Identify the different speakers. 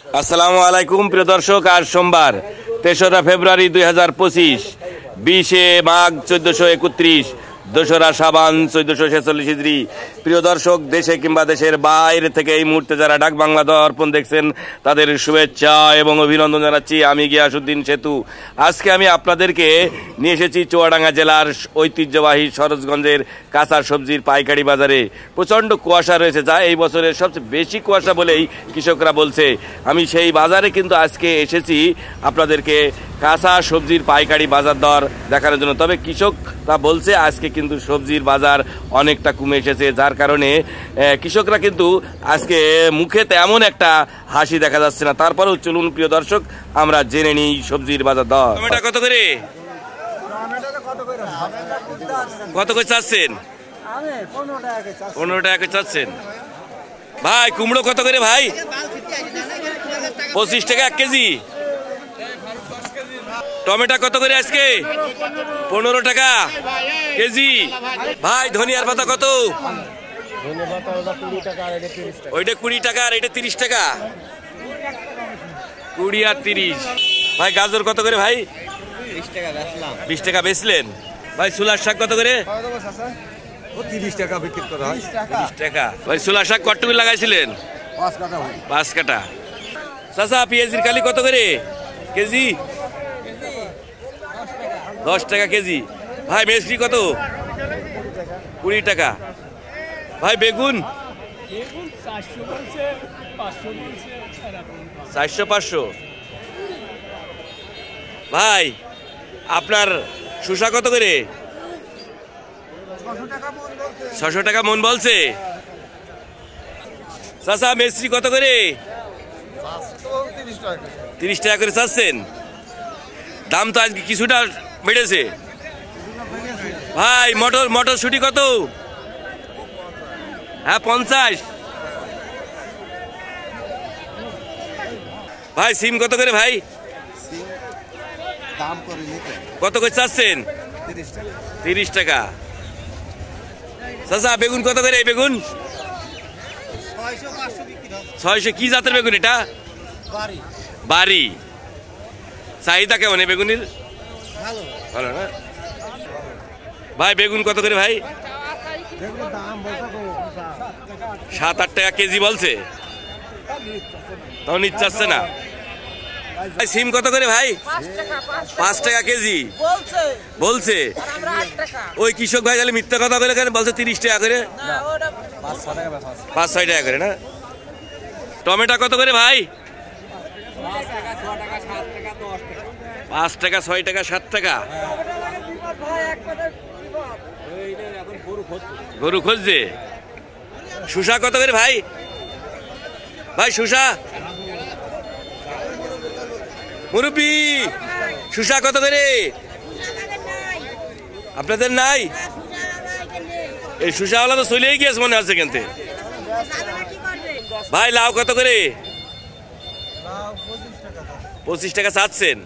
Speaker 1: আসসালামু আলাইকুম প্রিয় দর্শক, আজ সোমবার ৩রা ফেব্রুয়ারি ২০২৫, ২০শে মাঘ ১৪৩১, ২রা শাবান ১৪৪৬ হিজরি। প্রিয় দর্শক, দেশে কিংবা দেশের বাইরে থেকে এই মুহূর্তে যারা ডাক বাংলা দর্পণ দেখছেন তাদের শুভেচ্ছা এবং অভিনন্দন জানাচ্ছি। আমি গিয়াসউদ্দিন সেতু। আজকে আমি আপনাদেরকে নিয়ে এসেছি চুয়াডাঙ্গা জেলার ঐতিহ্যবাহী সরোজগঞ্জের কাঁচা সবজির পাইকারি বাজারে। প্রচণ্ড কুয়াশা রয়েছে, যা এই বছরের সবচেয়ে বেশি কুয়াশা বলেই কৃষকরা বলছে। আমি সেই বাজারে কিন্তু আজকে এসেছি আপনাদেরকে কাঁচা সবজির পাইকারি বাজার দর দেখানোর জন্য। তবে কৃষকরা বলছে আজকে কিন্তু সবজির বাজার অনেকটা কমে এসেছে, যার কারণে কৃষকরা কিন্তু আজকে মুখে তেমন একটা হাসি দেখা যাচ্ছে না। তারপরেও চলুন প্রিয় দর্শক, আমরা জেনে নিই সবজির বাজার দর। টমেটো কত করে? কত করে চাচ্ছেন? 15 টাকা করে চাচ্ছেন। ভাই কুমড়ো কত করে ভাই? 25 টাকা 1 কেজি। টমেটো কত করে আজকে? 15 টাকা কেজি। ভাই ধনিয়ার পাতা কত? ওইটা 20 টাকা আর এটা 30 টাকা। 20 আর 30। ভাই গাজর কত করে ভাই? 20 টাকা বেচলেন। ভাই ছোলার শাক কত করে?
Speaker 2: 30 টাকা বিক্রি করা হয়।
Speaker 1: 30 টাকা। ভাই ছোলার শাক কতটুকু লাগাইছিলেন? 5 কাটা। চাচা পেঁয়াজের কালি কত করে কেজি? 10 টাকা কেজি। ভাই মেসরি কত? 20 টাকা। ভাই বেগুন 400-500। ভাই আপনার শসা কত করে? 600 টাকা মন বলছে। চাচা মেসরি কত করে? 30 টাকা করে চাচ্ছেন। দাম তো আজকে কিছুটা বেড়েছে। ভাই মটরশুঁটি কত? হ্যাঁ 50। ভাই সিম কত করে ভাই? কত করে চাচ্ছেন? 30 টাকা। চাচা বেগুন কত করে? বেগুন 600। কি জাতের বেগুন এটা? বাড়ি। চাহিদা কেমন এই বেগুনের? ভালো না। ভাই বেগুন কত করে ভাই? 7-8 টাকা কেজি বলছে, তখন ইচ্ছা আসছে না। ভাই সিম কত করে ভাই? 5 টাকা কেজি বলছে। ওই কৃষক ভাই তাহলে মিথ্যা কথা বলে কেন বলছে 30 টাকা করে? 5-6 টাকা করে না। টমেটো কত করে ভাই? 5 টাকা 6 টাকা 7 টাকা। গরু খুঁজছে। শসা কত করে ভাই? ভাই শসা মুরব্বি শসা কত করে? আপনাদের নাই? এই শসাওয়ালা তো চলেই গিয়েছে মনে আছে কিন্তু। ভাই লাউ কত করে? 25 টাকা চাচ্ছেন।